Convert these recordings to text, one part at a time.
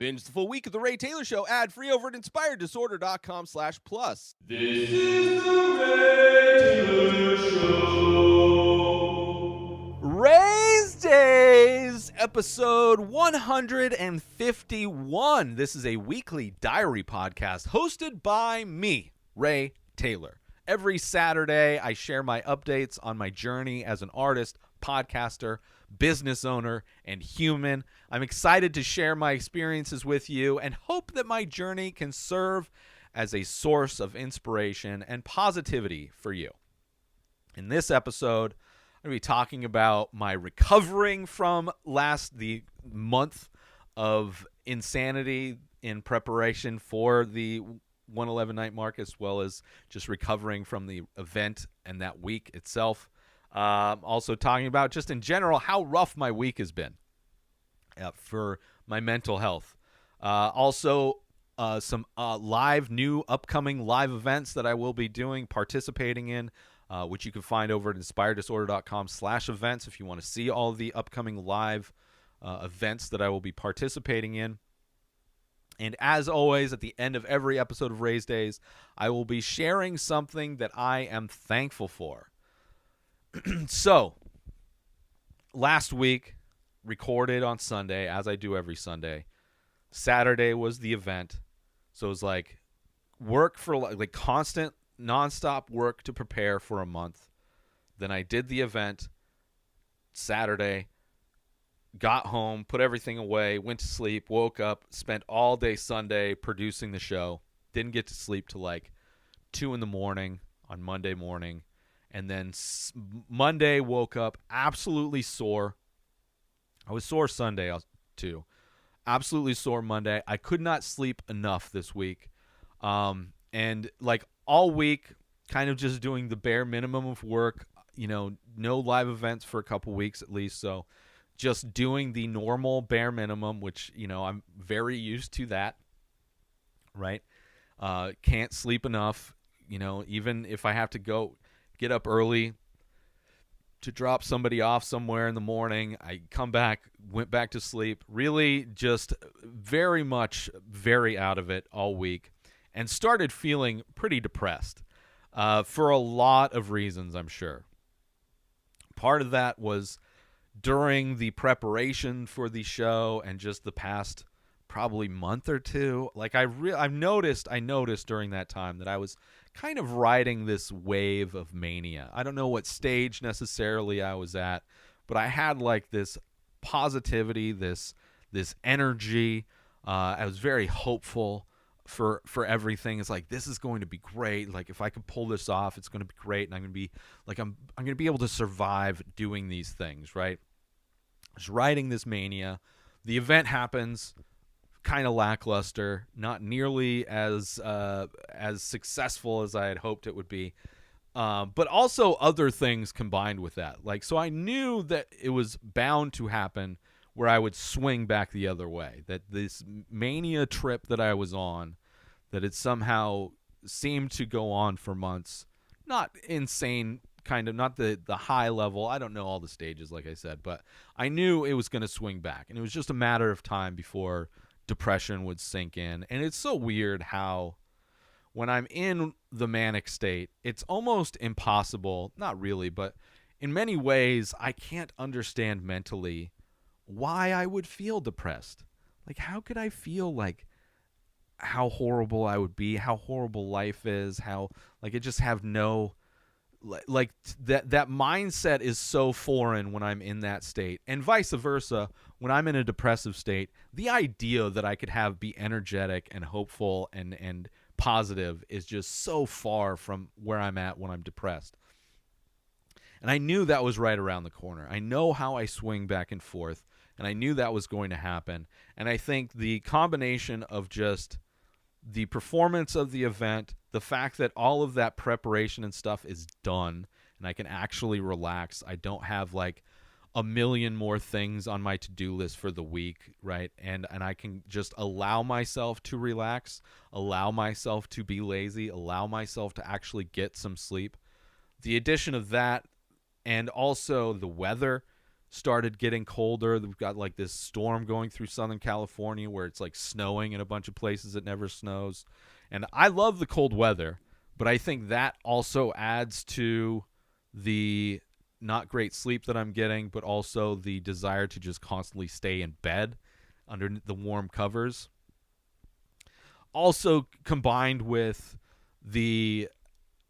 Binge the full week of The Ray Taylor Show ad-free over at inspireddisorder.com/plus. This is The Ray Taylor Show. Rayz Dayz, episode 151. This is a weekly diary podcast hosted by me, Ray Taylor. Every Saturday, I share my updates on my journey as an artist, podcaster, business owner, and human. I'm excited to share my experiences with you and hope that my journey can serve as a source of inspiration and positivity for you. In this episode, I'm going to be talking about my recovering from the month of insanity in preparation for the 111 night mark, as well as just recovering from the event and that week itself. Also talking about just in general how rough my week has been for my mental health. Also some new upcoming live events that I will be participating in, which you can find over at inspireddisorder.com/events if you want to see all of the upcoming live events that I will be participating in. And as always, at the end of every episode of Rayz Dayz, I will be sharing something that I am thankful for. So, last week, recorded on Sunday, as I do every Sunday. Saturday was the event. So it was like work for like constant, nonstop work to prepare for a month. Then I did the event Saturday, got home, put everything away, went to sleep, woke up, spent all day Sunday producing the show. Didn't get to sleep till like 2 a.m. on Monday morning. And then Monday woke up absolutely sore. I was sore Sunday too. Absolutely sore Monday. I could not sleep enough this week. And like all week, kind of just doing the bare minimum of work. No live events for a couple weeks at least. So just doing the normal bare minimum, which, I'm very used to that. Right? Can't sleep enough. Even if I have to get up early to drop somebody off somewhere in the morning, I come back, went back to sleep, really just very out of it all week, and started feeling pretty depressed for a lot of reasons, I'm sure. Part of that was during the preparation for the show and just the past probably month or two. Like I noticed during that time that I was kind of riding this wave of mania. I don't know what stage necessarily I was at, but I had like this positivity, this energy. I was very hopeful for everything. It's like, this is going to be great. Like if I could pull this off, it's going to be great, and I'm going to be like I'm going to be able to survive doing these things, right? I was riding this mania. The event happens, kind of lackluster, not nearly as successful as I had hoped it would be, but also other things combined with that. Like, so I knew that it was bound to happen where I would swing back the other way, that this mania trip that I was on, that it somehow seemed to go on for months, not insane, kind of not the high level. I don't know all the stages, like I said, but I knew it was going to swing back, and it was just a matter of time before depression would sink in. And it's so weird how when I'm in the manic state, it's almost impossible, not really, but in many ways I can't understand mentally why I would feel depressed. Like, how could I feel like how horrible I would be, how horrible life is, how like it just have no like that mindset is so foreign when I'm in that state, and vice versa. When I'm in a depressive state, the idea that I could be energetic and hopeful and positive is just so far from where I'm at when I'm depressed. And I knew that was right around the corner. I know how I swing back and forth, and I knew that was going to happen. And I think the combination of just the performance of the event, the fact that all of that preparation and stuff is done, and I can actually relax. I don't have like a million more things on my to-do list for the week, right? And I can just allow myself to relax, allow myself to be lazy, allow myself to actually get some sleep. The addition of that, and also the weather, started getting colder. We've got like this storm going through Southern California where it's like snowing in a bunch of places it never snows. And I love the cold weather, but I think that also adds to the not great sleep that I'm getting, but also the desire to just constantly stay in bed under the warm covers. Also combined with the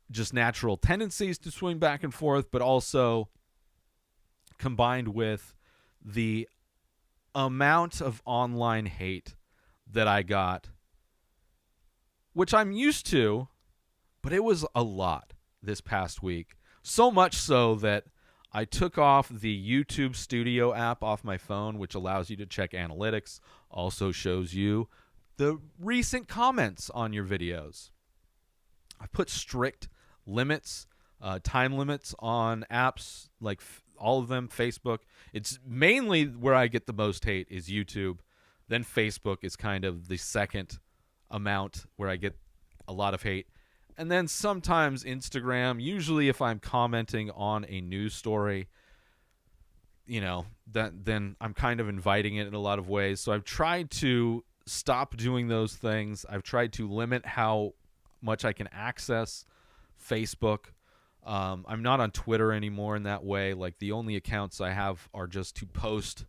just natural tendencies to swing back and forth, but also combined with the amount of online hate that I got, which I'm used to, but it was a lot this past week. So much so that I took off the YouTube Studio app off my phone, which allows you to check analytics, also shows you the recent comments on your videos. I put strict limits, time limits on apps, like all of them, Facebook. It's mainly where I get the most hate is YouTube. Then Facebook is kind of the second amount where I get a lot of hate. And then sometimes Instagram, usually if I'm commenting on a news story, then I'm kind of inviting it in a lot of ways. So I've tried to stop doing those things. I've tried to limit how much I can access Facebook. I'm not on Twitter anymore in that way. Like the only accounts I have are just to post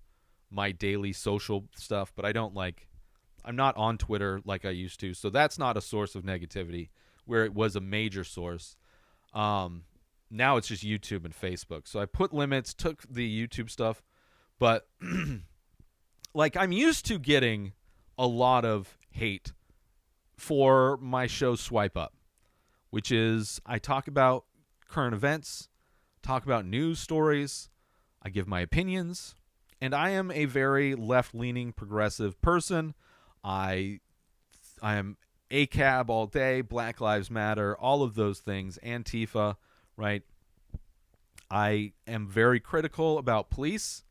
my daily social stuff, but I'm not on Twitter like I used to. So that's not a source of negativity where it was a major source. Now it's just YouTube and Facebook. So I put limits, took the YouTube stuff, but like I'm used to getting a lot of hate for my show Swipe Up, which is I talk about current events, talk about news stories, I give my opinions, and I am a very left-leaning progressive person. I am ACAB all day, Black Lives Matter, all of those things, Antifa, right? I am very critical about police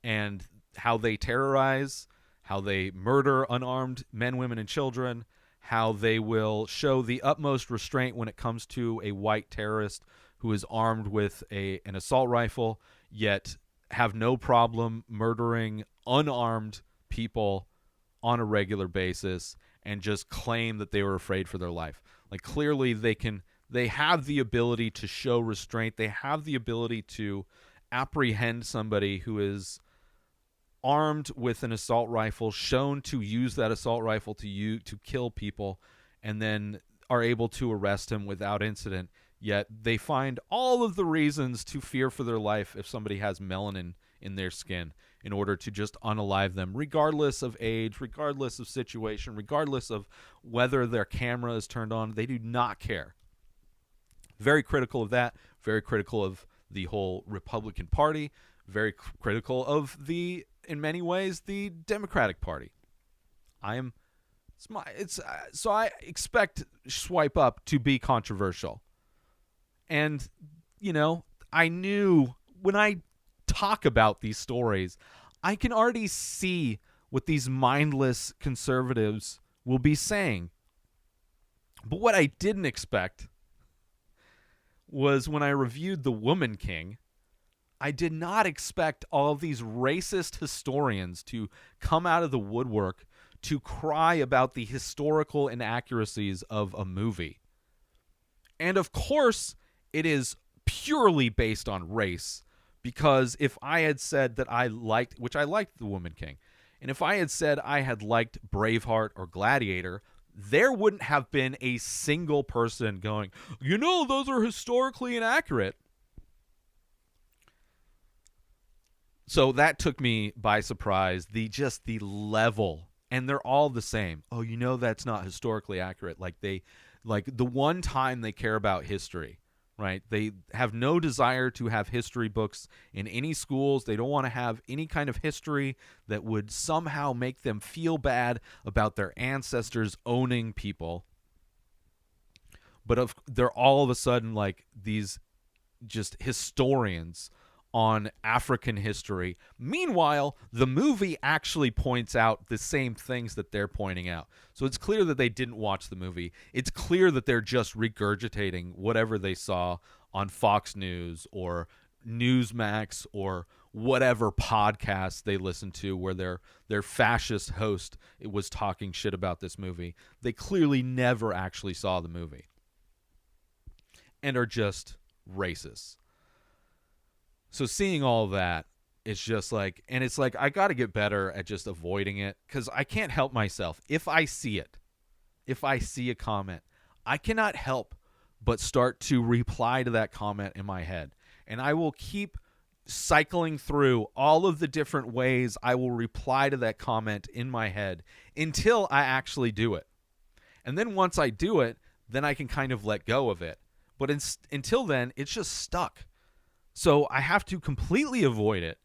and how they terrorize, how they murder unarmed men, women, and children, how they will show the utmost restraint when it comes to a white terrorist who is armed with an assault rifle, yet have no problem murdering unarmed people on a regular basis and just claim that they were afraid for their life. Like clearly they have the ability to show restraint. They have the ability to apprehend somebody who is armed with an assault rifle, shown to use that assault rifle to kill people, and then are able to arrest him without incident. Yet they find all of the reasons to fear for their life if somebody has melanin in their skin in order to just unalive them, regardless of age, regardless of situation, regardless of whether their camera is turned on. They do not care. Very critical of that. Very critical of the whole Republican Party. Very critical of in many ways, the Democratic Party. So I expect Swipe Up to be controversial. And, I knew when I talk about these stories, I can already see what these mindless conservatives will be saying. But what I didn't expect was when I reviewed The Woman King, I did not expect all of these racist historians to come out of the woodwork to cry about the historical inaccuracies of a movie. And of course, it is purely based on race, because if I had said that I liked The Woman King, and if I had said I had liked Braveheart or Gladiator, there wouldn't have been a single person going, those are historically inaccurate. So that took me by surprise, the level, and they're all the same. Oh, that's not historically accurate. Like the one time they care about history, right? They have no desire to have history books in any schools. They don't want to have any kind of history that would somehow make them feel bad about their ancestors owning people. But they're all of a sudden like these just historians on African history. Meanwhile, the movie actually points out the same things that they're pointing out. So it's clear that they didn't watch the movie. It's clear that they're just regurgitating whatever they saw on Fox News or Newsmax or whatever podcast they listen to where their fascist host was talking shit about this movie. They clearly never actually saw the movie and are just racist. So seeing all that, it's just like, and it's like, I got to get better at just avoiding it, because I can't help myself. If I see a comment, I cannot help but start to reply to that comment in my head. And I will keep cycling through all of the different ways I will reply to that comment in my head until I actually do it. And then once I do it, then I can kind of let go of it. But until then, it's just stuck. So I have to completely avoid it.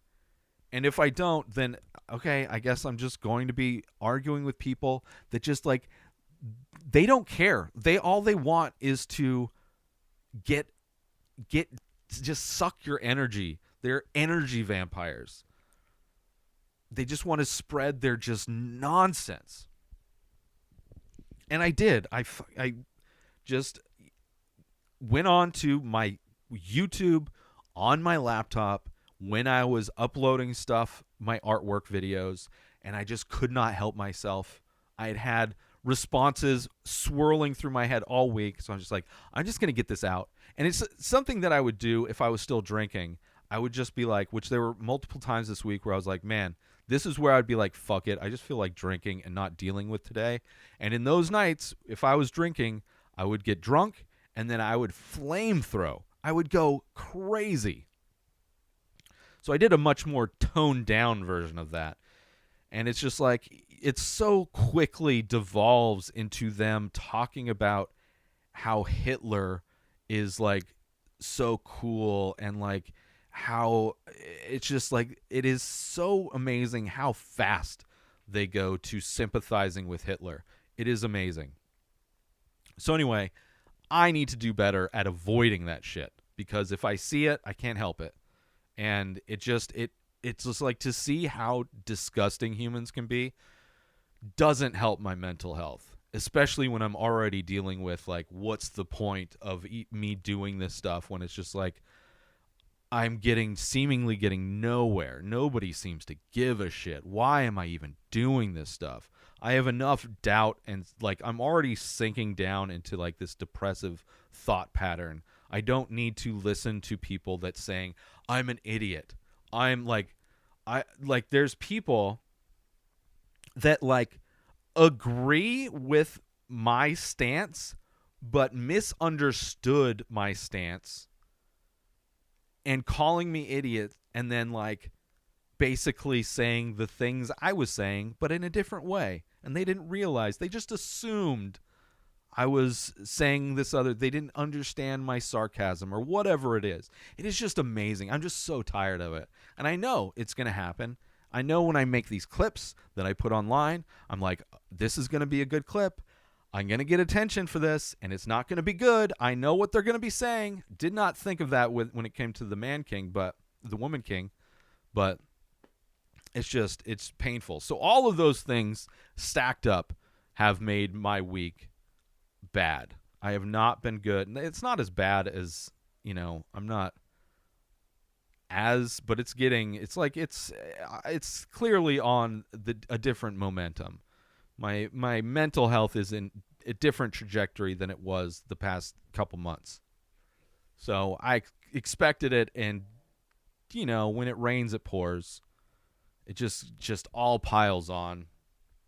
And if I don't, then, okay, I guess I'm just going to be arguing with people that just like, they don't care. All they want is to just suck your energy. They're energy vampires. They just want to spread their just nonsense. And I did. I just went on to my YouTube on my laptop when I was uploading stuff, my artwork videos, and I just could not help myself. I had responses swirling through my head all week, so I'm just like, I'm just going to get this out. And it's something that I would do if I was still drinking. I would just be like, which there were multiple times this week where I was like, man, this is where I'd be like, fuck it. I just feel like drinking and not dealing with today. And in those nights, if I was drinking, I would get drunk and then I would flamethrow. I would go crazy. So I did a much more toned down version of that. And it's just like, it so quickly devolves into them talking about how Hitler is like so cool, and like how it's just like, it is so amazing how fast they go to sympathizing with Hitler. It is amazing. So anyway, I need to do better at avoiding that shit, because if I see it, I can't help it. And it's just like, to see how disgusting humans can be doesn't help my mental health, especially when I'm already dealing with like, what's the point of me doing this stuff when it's just like, I'm seemingly getting nowhere. Nobody seems to give a shit. Why am I even doing this stuff? I have enough doubt, and like, I'm already sinking down into like this depressive thought pattern. I don't need to listen to people that saying I'm an idiot. There's people that like agree with my stance but misunderstood my stance and calling me idiot, and then like basically saying the things I was saying but in a different way, and they didn't realize, they just assumed I was saying this other, they didn't understand my sarcasm or whatever it is. It is just amazing. I'm just so tired of it. And I know it's going to happen. I know when I make these clips that I put online, I'm like, this is going to be a good clip. I'm going to get attention for this, and it's not going to be good. I know what they're going to be saying. Did not think of that when it came to the man king, but the woman king. But it's painful. So all of those things stacked up have made my week bad. I have not been good. It's not as bad as, I'm not as, but it's clearly on a different momentum. My mental health is in a different trajectory than it was the past couple months. So I expected it, and when it rains it pours. It just all piles on.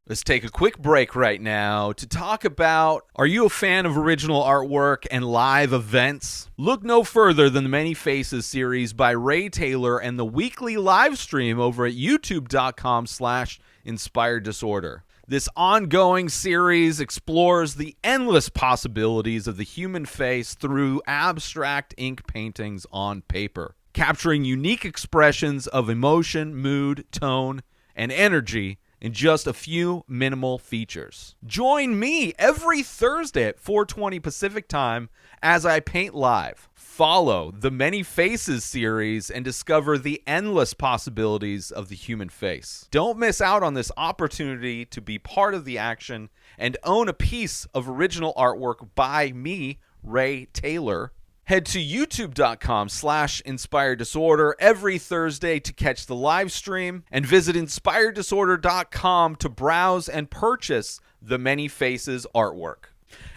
Let's take a quick break right now to talk about, are you a fan of original artwork and live events? Look no further than the Many Faces series by Ray Taylor and the weekly live stream over at youtube.com/inspireddisorder. This ongoing series explores the endless possibilities of the human face through abstract ink paintings on paper, capturing unique expressions of emotion, mood, tone, and energy in just a few minimal features. Join me every Thursday at 4:20 Pacific Time as I paint live. Follow the Many Faces series and discover the endless possibilities of the human face. Don't miss out on this opportunity to be part of the action and own a piece of original artwork by me, Ray Taylor. Head to youtube.com/inspireddisorder every Thursday to catch the live stream, and visit inspireddisorder.com to browse and purchase the Many Faces artwork.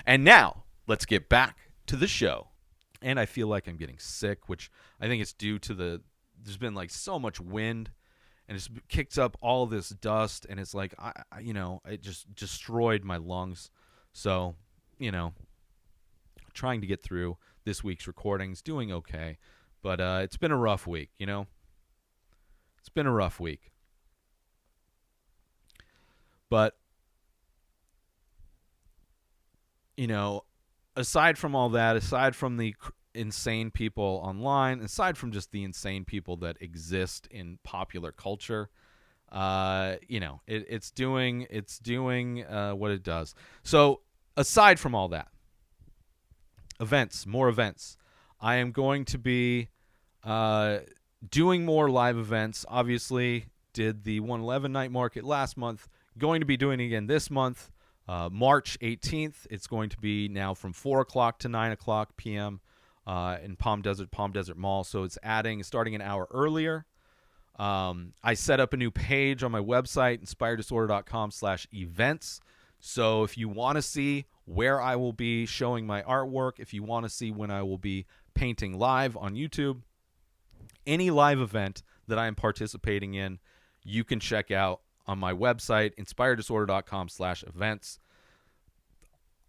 And now, let's get back to the show. And I feel like I'm getting sick, which I think is due to there's been like so much wind, and it's kicked up all this dust, and it's like, it just destroyed my lungs. So, trying to get through this week's recordings, doing okay, but it's been a rough week, It's been a rough week. But, aside from all that, aside from the insane people online, aside from just the insane people that exist in popular culture, it's doing what it does. So, aside from all that, more events. I am going to be doing more live events. Obviously, did the 111 night market last month. Going to be doing it again this month, March 18th. It's going to be now from 4 o'clock to 9 o'clock p.m. In Palm Desert Mall. So it's starting an hour earlier. I set up a new page on my website, inspireddisorder.com/events. So if you want to see where I will be showing my artwork, if you want to see when I will be painting live on YouTube, any live event that I am participating in, you can check out on my website, inspireddisorder.com/events.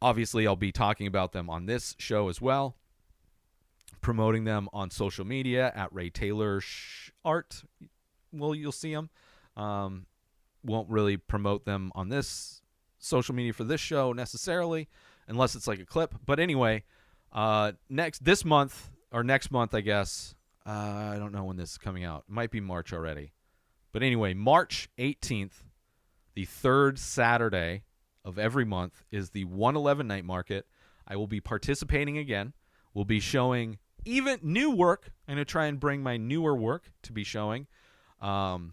Obviously, I'll be talking about them on this show as well, promoting them on social media at Ray Taylor Art. Well, you'll see them. Won't really promote them on this social media for this show necessarily, unless it's like a clip. But anyway, next month, I guess. I don't know when this is coming out. It might be March already. But anyway, March 18th, the third Saturday of every month, is the 111 night market. I will be participating again. We'll be showing even new work. I'm going to try and bring my newer work to be showing. But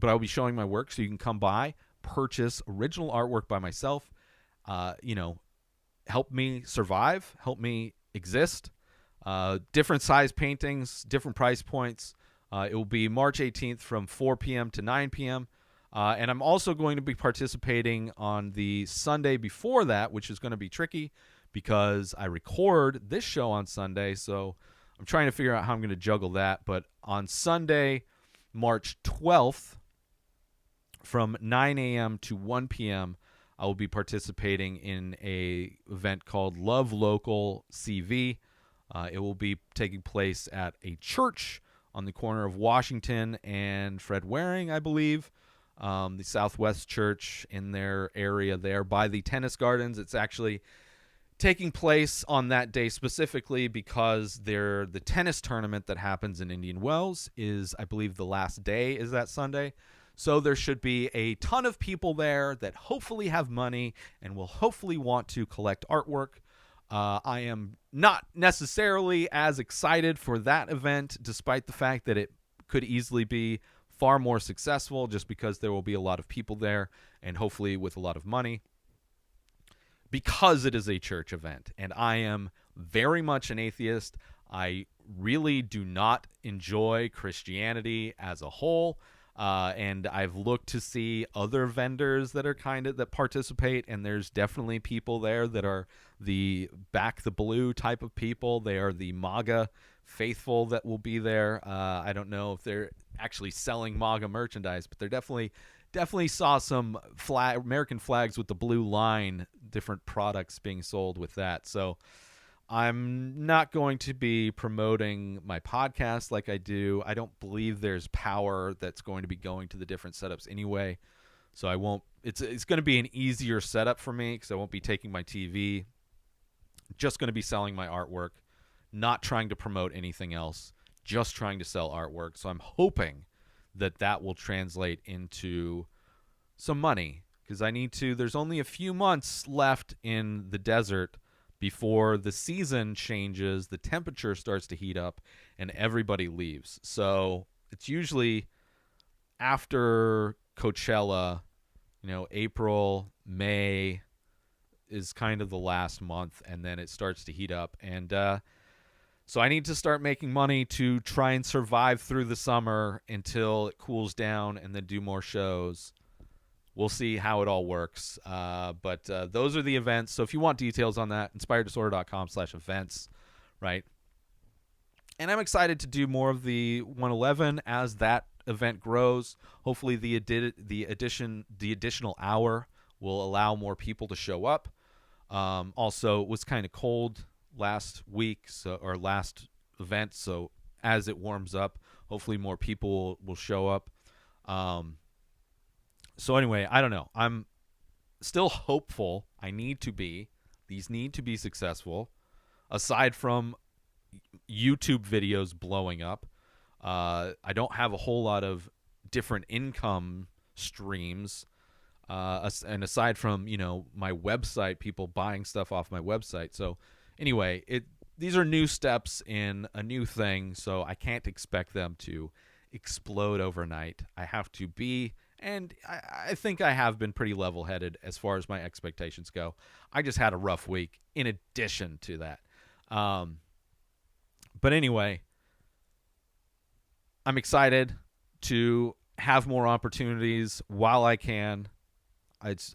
I'll be showing my work, so you can come by, purchase original artwork by myself, help me survive, help me exist. Different size paintings, different price points. It will be March 18th from 4 p.m. to 9 p.m. And I'm also going to be participating on the Sunday before that, which is going to be tricky because I record this show on Sunday. So I'm trying to figure out how I'm going to juggle that. But on Sunday, March 12th, from 9 a.m. to 1 p.m., I will be participating in a event called Love Local CV. It will be taking place at a church on the corner of Washington and Fred Waring, I believe. The Southwest Church in their area there by the tennis gardens. It's actually taking place on that day specifically because the tennis tournament that happens in Indian Wells is, I believe, the last day is that Sunday. So there should be a ton of people there that hopefully have money and will hopefully want to collect artwork. I am not necessarily as excited for that event, despite the fact that it could easily be far more successful just because there will be a lot of people there and hopefully with a lot of money, because it is a church event. And I am very much an atheist. I really do not enjoy Christianity as a whole. And I've looked to see other vendors that are that participate, and there's definitely people there that are the back the blue type of people. They are the MAGA faithful that will be there. I don't know if they're actually selling MAGA merchandise, but they're definitely saw some American flags with the blue line, different products being sold with that. So I'm not going to be promoting my podcast like I do. I don't believe there's power that's going to be going to the different setups anyway. So I won't. It's going to be an easier setup for me because I won't be taking my TV. Just going to be selling my artwork, not trying to promote anything else, just trying to sell artwork. So I'm hoping that will translate into some money because I need to. There's only a few months left in the desert before the season changes, the temperature starts to heat up, and everybody leaves. So it's usually after Coachella, April, May is kind of the last month, and then it starts to heat up. And So I need to start making money to try and survive through the summer until it cools down and then do more shows. We'll see how it all works. But those are the events. So if you want details on that, inspireddisorder.com/events, right? And I'm excited to do more of the 111 as that event grows. Hopefully the additional hour will allow more people to show up. Also, it was kind of cold last week, or last event, so as it warms up, hopefully more people will show up. So anyway, I don't know. I'm still hopeful. These need to be successful. Aside from YouTube videos blowing up, I don't have a whole lot of different income streams. And aside from, my website, people buying stuff off my website. So anyway, these are new steps in a new thing, so I can't expect them to explode overnight. I have to be, and I think I have been pretty level-headed as far as my expectations go. I just had a rough week in addition to that. But anyway, I'm excited to have more opportunities while I can.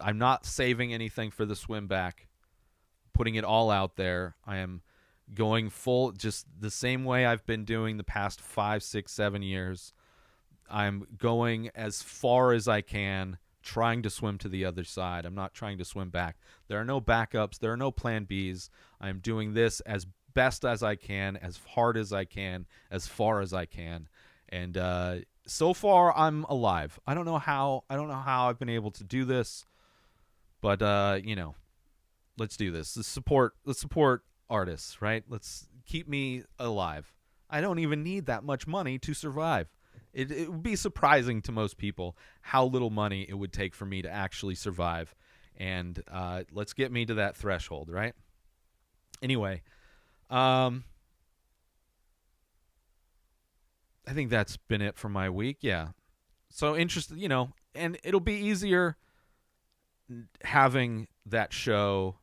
I'm not saving anything for the swim back, putting it all out there. I am going full, just the same way I've been doing the past 5, 6, 7 years. I'm going as far as I can, trying to swim to the other side. I'm not trying to swim back. There are no backups. There are no plan Bs. I'm doing this as best as I can, as hard as I can, as far as I can. And so far, I'm alive. I don't know how I've been able to do this, but let's do this. Let's support artists, right? Let's keep me alive. I don't even need that much money to survive. It would be surprising to most people how little money it would take for me to actually survive. And let's get me to that threshold, right? Anyway, I think that's been it for my week. Yeah. So interested, and it'll be easier having that show,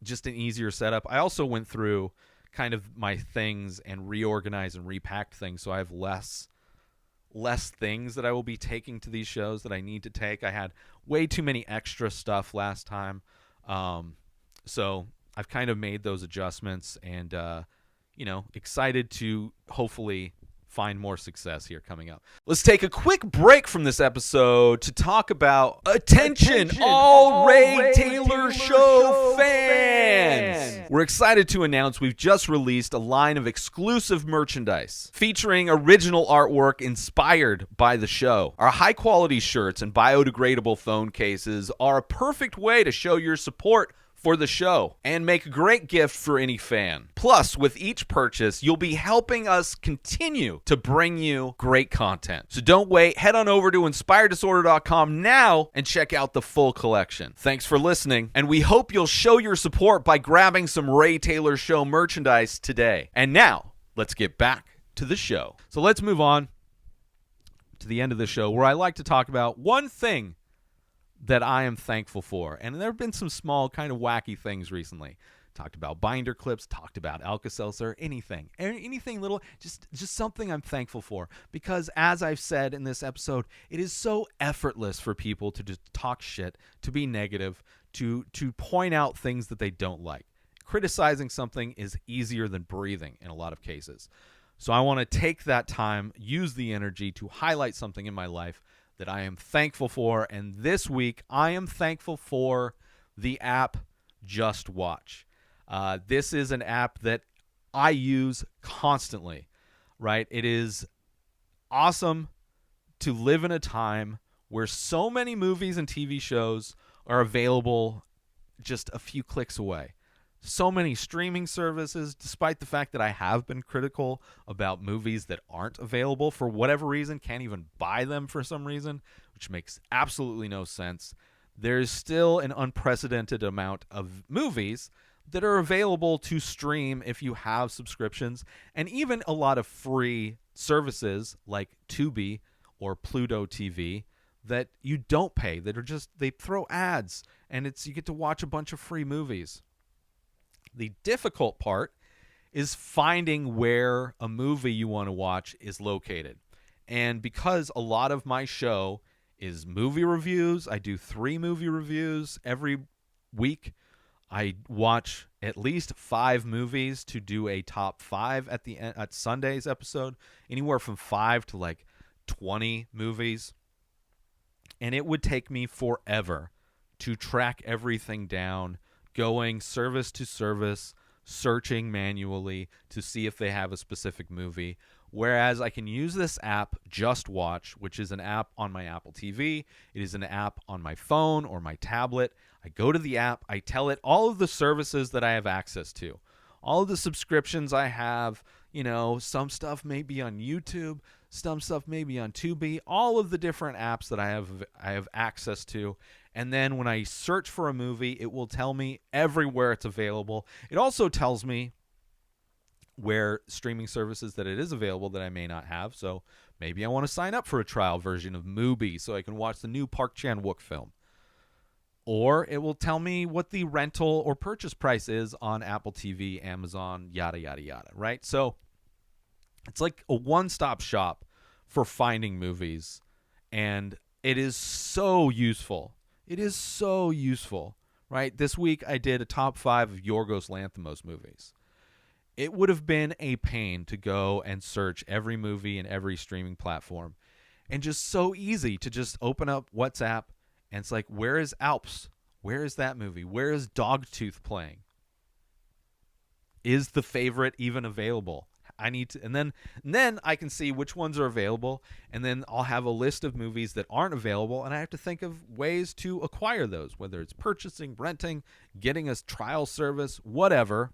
just an easier setup. I also went through kind of my things and reorganized and repacked things, so I have less things that I will be taking to these shows that I need to take. I had way too many extra stuff last time. So I've kind of made those adjustments and excited to hopefully find more success here coming up. Let's take a quick break from this episode to talk about attention all Ray Taylor Show fans. We're excited to announce we've just released a line of exclusive merchandise featuring original artwork inspired by the show. Our high-quality shirts and biodegradable phone cases are a perfect way to show your support for the show and make a great gift for any fan. Plus, with each purchase, you'll be helping us continue to bring you great content. So don't wait. Head on over to inspireddisorder.com now and check out the full collection. Thanks for listening, and we hope you'll show your support by grabbing some Ray Taylor Show merchandise today. And now, let's get back to the show. So let's move on to the end of the show where I like to talk about one thing that I am thankful for. And there have been some small kind of wacky things recently. Talked about binder clips, talked about Alka-Seltzer, anything little, just something I'm thankful for. Because as I've said in this episode, it is so effortless for people to just talk shit, to be negative, to point out things that they don't like. Criticizing something is easier than breathing in a lot of cases. So I want to take that time, use the energy to highlight something in my life that I am thankful for. And this week, I am thankful for the app JustWatch. This is an app that I use constantly, right? It is awesome to live in a time where so many movies and TV shows are available just a few clicks away. So many streaming services, despite the fact that I have been critical about movies that aren't available for whatever reason, can't even buy them for some reason, which makes absolutely no sense. There's still an unprecedented amount of movies that are available to stream if you have subscriptions, and even a lot of free services like Tubi or Pluto TV that you don't pay, that are just, they throw ads, and you get to watch a bunch of free movies. The difficult part is finding where a movie you want to watch is located. And because a lot of my show is movie reviews, I do 3 movie reviews every week. I watch at least 5 movies to do a top 5 at the end, at Sunday's episode, anywhere from 5 to like 20 movies. And it would take me forever to track everything down, going service to service, searching manually to see if they have a specific movie. Whereas I can use this app, JustWatch, which is an app on my Apple TV. It is an app on my phone or my tablet. I go to the app. I tell it all of the services that I have access to, all of the subscriptions I have. You know, some stuff may be on YouTube, some stuff may be on Tubi, all of the different apps that I have access to. And then when I search for a movie, it will tell me everywhere it's available. It also tells me where streaming services that it is available that I may not have. So maybe I want to sign up for a trial version of Mubi so I can watch the new Park Chan-wook film. Or it will tell me what the rental or purchase price is on Apple TV, Amazon, yada, yada, yada, right? So it's like a one-stop shop for finding movies, and it is so useful. It is so useful, right? This week I did a top 5 of Yorgos Lanthimos movies. It would have been a pain to go and search every movie and every streaming platform, and just so easy to just open up WhatsApp, and it's like, where is Alps? Where is that movie? Where is Dogtooth playing? Is The Favorite even available? I need to, and then I can see which ones are available, and then I'll have a list of movies that aren't available, and I have to think of ways to acquire those, whether it's purchasing, renting, getting a trial service, whatever.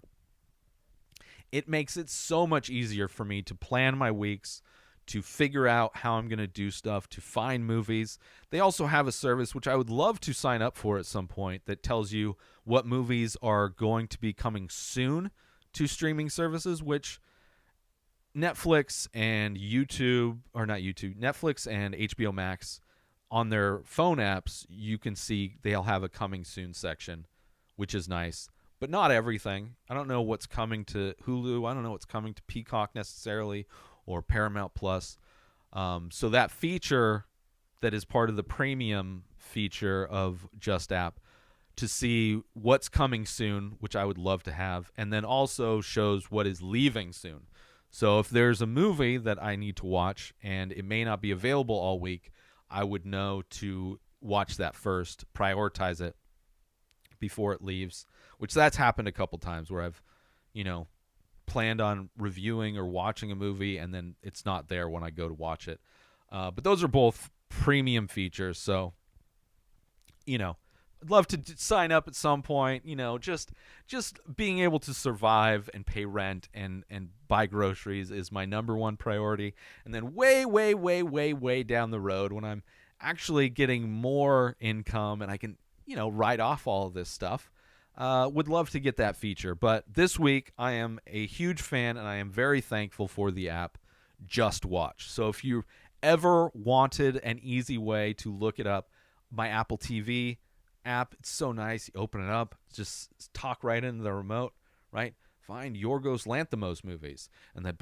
It makes it so much easier for me to plan my weeks, to figure out how I'm going to do stuff, to find movies. They also have a service, which I would love to sign up for at some point, that tells you what movies are going to be coming soon to streaming services, which Netflix and Netflix and HBO Max on their phone apps, you can see they'll have a coming soon section, which is nice. But not everything. I don't know what's coming to Hulu. I don't know what's coming to Peacock necessarily, or Paramount Plus. So that feature that is part of the premium feature of Just App, to see what's coming soon, which I would love to have, and then also shows what is leaving soon. So if there's a movie that I need to watch and it may not be available all week, I would know to watch that first, prioritize it before it leaves, which that's happened a couple times where I've, planned on reviewing or watching a movie and then it's not there when I go to watch it. But those are both premium features. So, I'd love to sign up at some point, just being able to survive and pay rent and buy groceries is my number one priority. And then way, way, way, way, way down the road, when I'm actually getting more income and I can, write off all of this stuff, would love to get that feature. But this week I am a huge fan and I am very thankful for the app JustWatch. So if you ever wanted an easy way to look it up, my Apple TV app, it's so nice. You open it up, just talk right into the remote, right? Find Yorgos Lanthimos movies, and then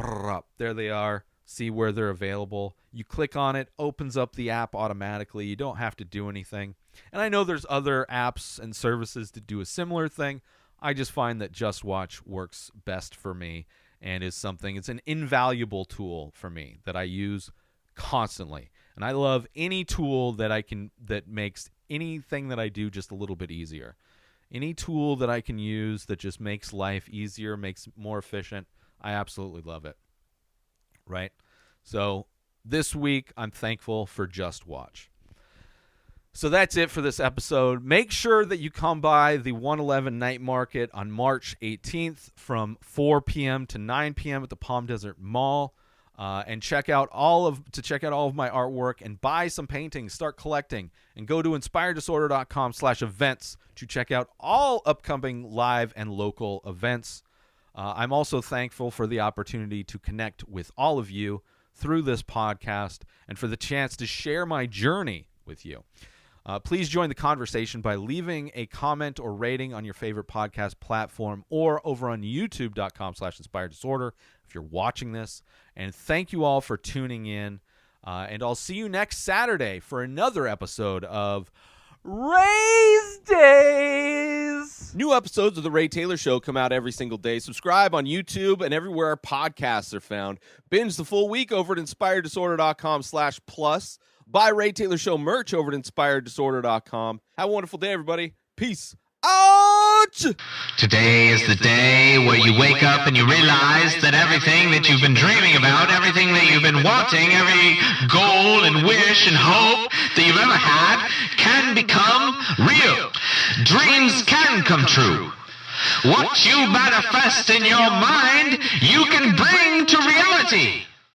there they are. See where they're available. You click on it, opens up the app automatically. You don't have to do anything. And I know there's other apps and services that do a similar thing. I just find that JustWatch works best for me and is something, it's an invaluable tool for me that I use constantly. And I love any tool that makes anything that I do just a little bit easier. Any tool that I can use that just makes life easier, makes it more efficient, I absolutely love it. Right? So this week, I'm thankful for JustWatch. So that's it for this episode. Make sure that you come by the 111 Night Market on March 18th from 4 p.m. to 9 p.m. at the Palm Desert Mall. And check out all of my artwork and buy some paintings, start collecting, and go to inspireddisorder.com/events to check out all upcoming live and local events. I'm also thankful for the opportunity to connect with all of you through this podcast and for the chance to share my journey with you. Please join the conversation by leaving a comment or rating on your favorite podcast platform or over on youtube.com/inspireddisorder if you're watching this. And thank you all for tuning in. And I'll see you next Saturday for another episode of Rayz Dayz. New episodes of The Ray Taylor Show come out every single day. Subscribe on YouTube and everywhere our podcasts are found. Binge the full week over at inspireddisorder.com/plus. Buy Ray Taylor Show merch over at inspireddisorder.com. Have a wonderful day, everybody. Peace out! Today is the day where you wake up and you realize that everything that you've been dreaming about, everything that you've been wanting, every goal and wish and hope that you've ever had can become real. Dreams can come true. What you manifest in your mind, you can bring to reality.